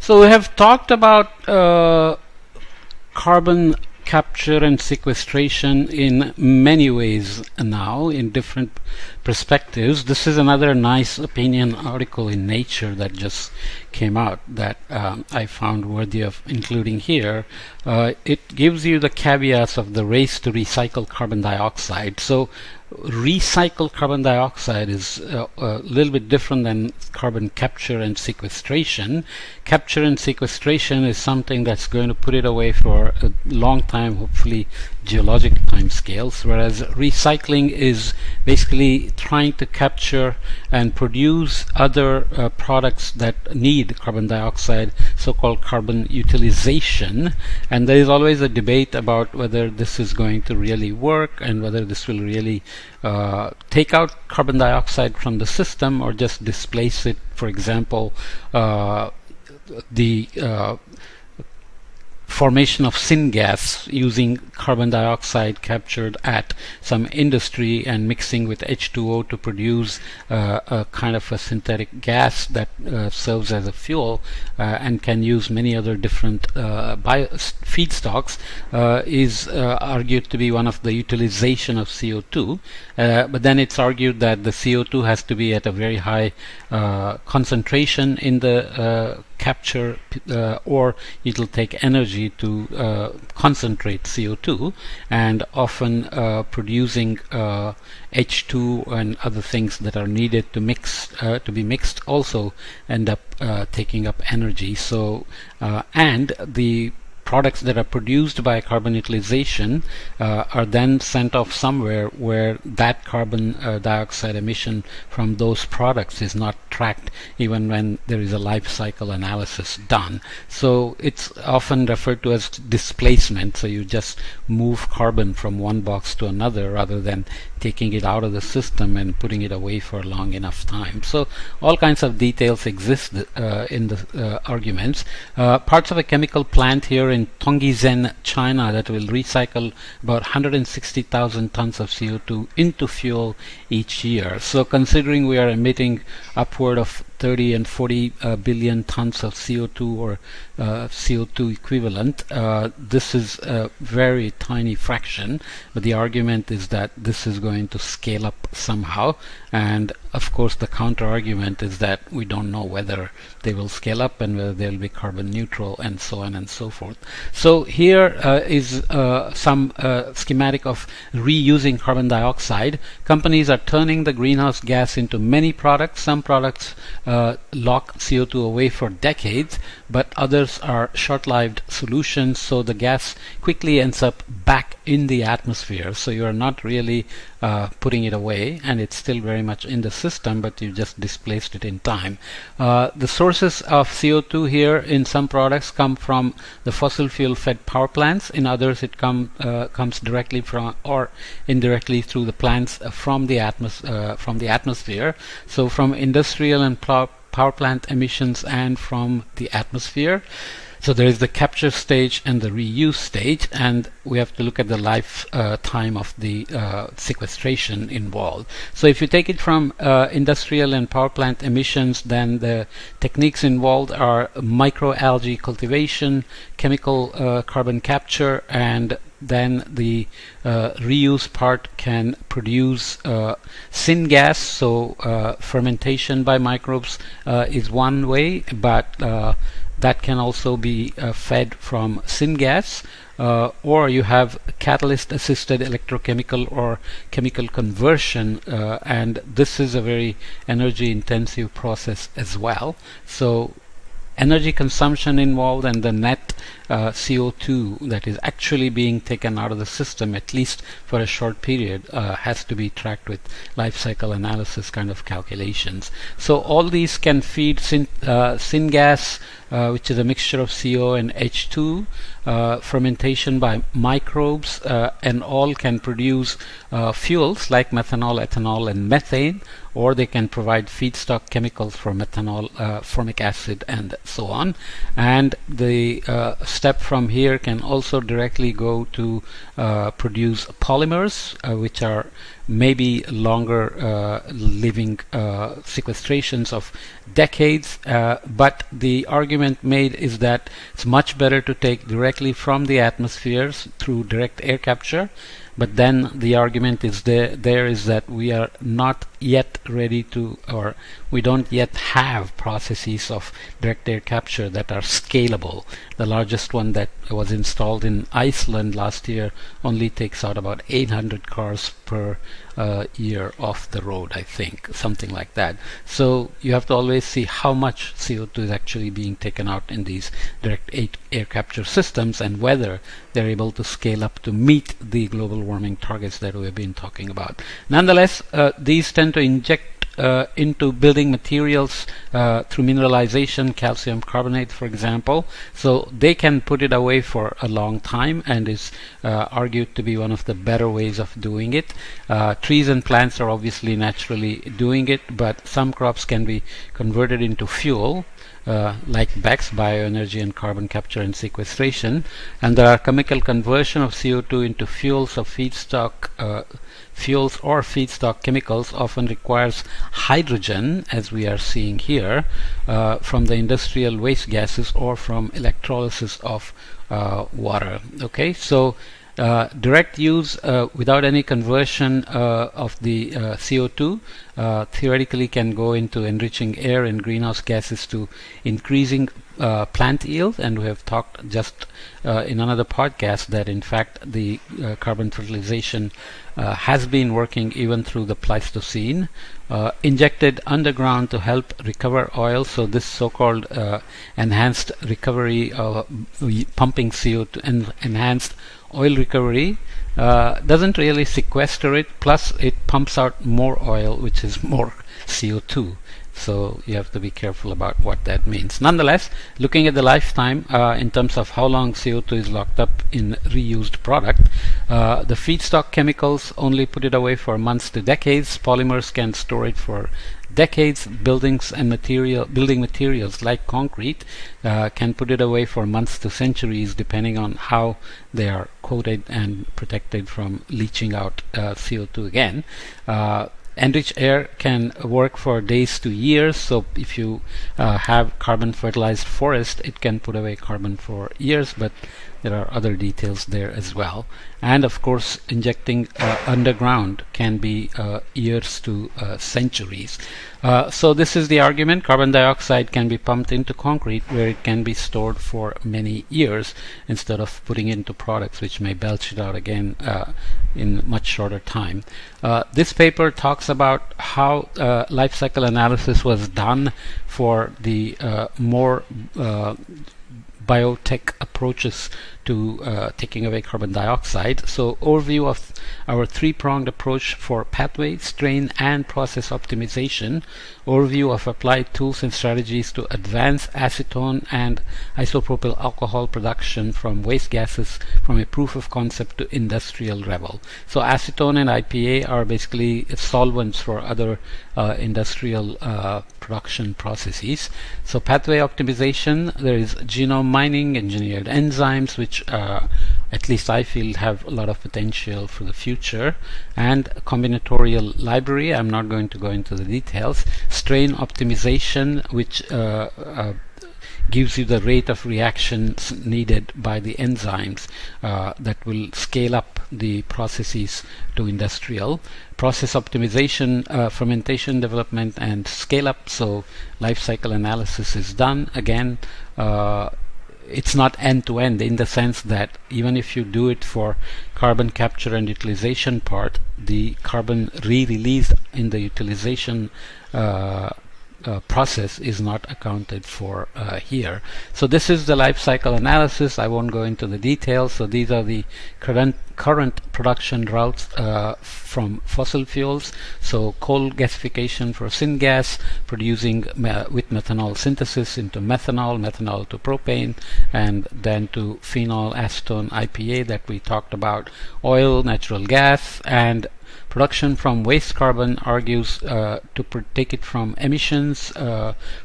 So we have talked about carbon capture and sequestration in many ways now, in different perspectives. This is another nice opinion article in Nature that just came out that I found worthy of including here. It gives you the caveats of the race to recycle carbon dioxide. So recycled carbon dioxide is a little bit different than carbon capture and sequestration. Capture and sequestration is something that's going to put it away for a long time, hopefully geologic time scales, whereas recycling is basically trying to capture and produce other products that need carbon dioxide, so-called carbon utilization. And there is always a debate about whether this is going to really work and whether this will really take out carbon dioxide from the system or just displace it. For example, the formation of syngas using carbon dioxide captured at some industry and mixing with H2O to produce a kind of a synthetic gas that serves as a fuel and can use many other different feedstocks is argued to be one of the utilization of CO2. But then it's argued that the CO2 has to be at a very high concentration in the capture or it'll take energy to concentrate CO2, and often producing H2 and other things that are needed to mix to be mixed also end up taking up energy. So and the products that are produced by carbon utilization are then sent off somewhere where that carbon dioxide emission from those products is not tracked even when there is a life cycle analysis done. So it's often referred to as displacement. So you just move carbon from one box to another rather than taking it out of the system and putting it away for a long enough time. So all kinds of details exist in the arguments. Parts of a chemical plant here in Tongizhen, China, that will recycle about 160,000 tons of CO2 into fuel each year. So considering we are emitting upward of 30 and 40 billion tons of CO2 or CO2 equivalent, this is a very tiny fraction, but the argument is that this is going to scale up somehow, and of course the counter argument is that we don't know whether they will scale up and whether they'll be carbon neutral and so on and so forth. So here is some schematic of reusing carbon dioxide. Companies are turning the greenhouse gas into many products. Some products lock CO2 away for decades, but others are short-lived solutions, so the gas quickly ends up back in the atmosphere. So you are not really putting it away, and it's still very much in the system, but you just displaced it in time. The sources of CO2 here in some products come from the fossil fuel fed power plants. In others it comes directly from or indirectly through the plants from the atmosphere. So from industrial and power plant emissions and from the atmosphere. So there is the capture stage and the reuse stage, and we have to look at the life time of the sequestration involved. So if you take it from industrial and power plant emissions, then the techniques involved are microalgae cultivation, chemical carbon capture, and then the reuse part can produce syngas. So fermentation by microbes is one way, but that can also be fed from syngas, or you have catalyst assisted electrochemical or chemical conversion, and this is a very energy intensive process as well. So energy consumption involved and the net CO2 that is actually being taken out of the system, at least for a short period, has to be tracked with life cycle analysis kind of calculations. So all these can feed syngas, which is a mixture of CO and H2, fermentation by microbes, and all can produce fuels like methanol, ethanol, and methane, or they can provide feedstock chemicals for methanol, formic acid, and so on. And the step from here can also directly go to produce polymers, which are maybe longer living sequestrations of decades, but the argument argument made is that it's much better to take directly from the atmospheres through direct air capture. But then the argument is there is that we are not yet ready to, or we don't yet have processes of direct air capture that are scalable. The largest one that was installed in Iceland last year only takes out about 800 cars per year off the road, I think, something like that. So you have to always see how much CO2 is actually being taken out in these direct air capture systems and whether they're able to scale up to meet the global warming targets that we've been talking about. Nonetheless, these tend to inject into building materials through mineralization, calcium carbonate, for example. So they can put it away for a long time and is argued to be one of the better ways of doing it. Trees and plants are obviously naturally doing it, but some crops can be converted into fuel. Like BECCS, bioenergy and carbon capture and sequestration, and there are chemical conversion of CO2 into fuels of feedstock. Fuels or feedstock chemicals often requires hydrogen, as we are seeing here, from the industrial waste gases or from electrolysis of water. Okay, so direct use without any conversion of the CO2 theoretically can go into enriching air and greenhouse gases to increasing plant yield, and we have talked just in another podcast that in fact the carbon fertilization has been working even through the Pleistocene. Injected underground to help recover oil, so this so-called enhanced recovery, pumping CO2 and enhanced oil recovery doesn't really sequester it, plus it pumps out more oil, which is more CO2. So you have to be careful about what that means. Nonetheless, looking at the lifetime in terms of how long CO2 is locked up in reused product, the feedstock chemicals only put it away for months to decades. Polymers can store it for decades. Buildings and building materials like concrete can put it away for months to centuries, depending on how they are coated and protected from leaching out CO2 again. Enriched air can work for days to years, so if you have carbon fertilized forest, it can put away carbon for years, but there are other details there as well. And of course, injecting underground can be years to centuries. So this is the argument. Carbon dioxide can be pumped into concrete where it can be stored for many years instead of putting into products which may belch it out again in much shorter time. This paper talks about how life cycle analysis was done for the more biotech approaches to taking away carbon dioxide. So overview of our three-pronged approach for pathway, strain and process optimization. Overview of applied tools and strategies to advance acetone and isopropyl alcohol production from waste gases from a proof of concept to industrial level. So acetone and IPA are basically solvents for other industrial production processes. So pathway optimization, there is genome mining, engineered enzymes, which at least I feel have a lot of potential for the future, and combinatorial library. I'm not going to go into the details. Strain optimization, which gives you the rate of reactions needed by the enzymes that will scale up the processes to industrial. Process optimization, fermentation development and scale up. So life cycle analysis is done. Again, it's not end-to-end in the sense that even if you do it for carbon capture and utilization part, the carbon re-released in the utilization process is not accounted for here. So this is the life cycle analysis. I won't go into the details. So these are the current production routes from fossil fuels. So coal gasification for syngas, producing with methanol synthesis into methanol, methanol to propane, and then to phenol, acetone, IPA that we talked about, oil, natural gas, and production from waste carbon argues to take it from emissions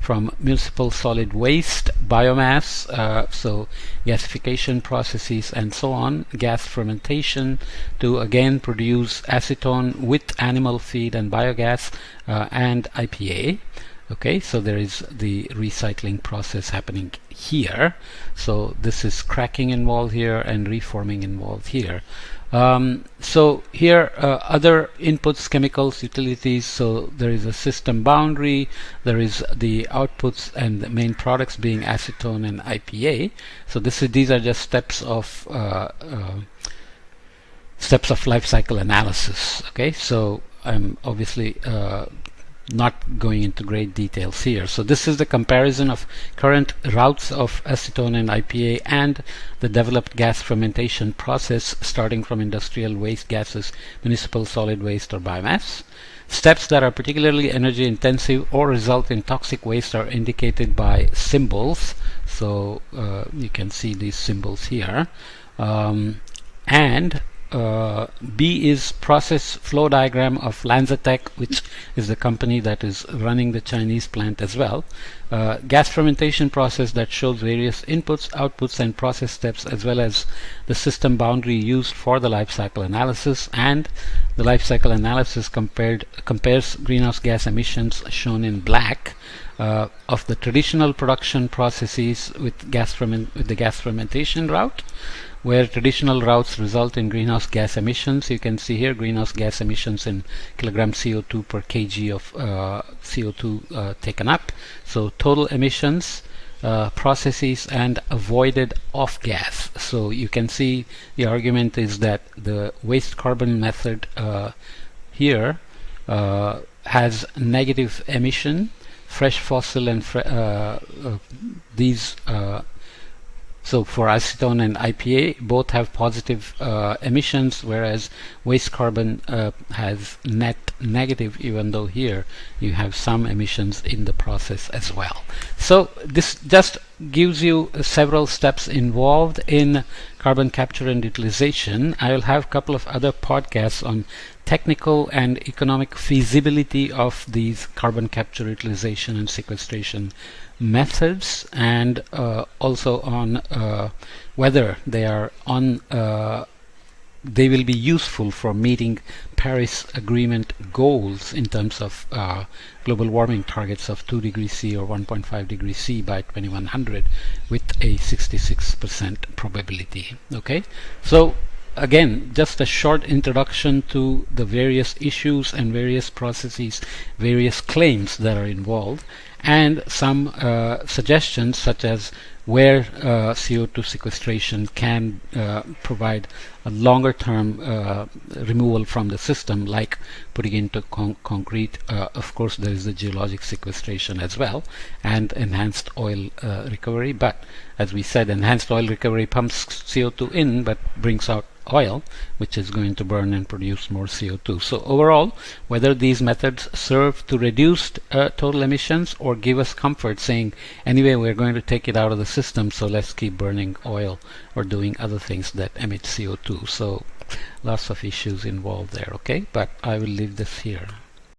from municipal solid waste, biomass, so gasification processes and so on, gas fermentation to again produce acetone with animal feed and biogas and IPA. Okay, so there is the recycling process happening here. So this is cracking involved here and reforming involved here. So here other inputs, chemicals, utilities. So there is a system boundary, there is the outputs and the main products being acetone and IPA. So these are just steps of life cycle analysis. Okay, so I'm obviously not going into great details here. So this is the comparison of current routes of acetone and IPA and the developed gas fermentation process, starting from industrial waste gases, municipal solid waste or biomass. Steps that are particularly energy intensive or result in toxic waste are indicated by symbols. So you can see these symbols here. B is process flow diagram of Lanzatech, which is the company that is running the Chinese plant as well. Gas fermentation process that shows various inputs, outputs and process steps, as well as the system boundary used for the life cycle analysis. And the life cycle analysis compares greenhouse gas emissions, shown in black, of the traditional production processes with the gas fermentation route, where traditional routes result in greenhouse gas emissions. You can see here greenhouse gas emissions in kilogram CO2 per kg of CO2 taken up. So total emissions, processes and avoided off gas. So you can see the argument is that the waste carbon method here has negative emission. Fresh fossil and these so for acetone and IPA, both have positive emissions, whereas waste carbon has net negative, even though here you have some emissions in the process as well. So this just gives you several steps involved in carbon capture and utilization. I will have a couple of other podcasts on technical and economic feasibility of these carbon capture, utilization and sequestration methods, and also on whether they will be useful for meeting Paris Agreement goals in terms of global warming targets of 2 degrees C or 1.5 degrees C by 2100 with a 66% probability. Okay, so again, just a short introduction to the various issues and various processes, various claims that are involved, and some suggestions such as where CO2 sequestration can provide a longer term removal from the system, like putting into concrete. Of course, there is the geologic sequestration as well, and enhanced oil recovery. But as we said, enhanced oil recovery pumps CO2 in but brings out oil, which is going to burn and produce more CO2. So overall, whether these methods serve to reduce total emissions or give us comfort, saying anyway we're going to take it out of the system, so let's keep burning oil or doing other things that emit CO2. So lots of issues involved there. Okay, but I will leave this here.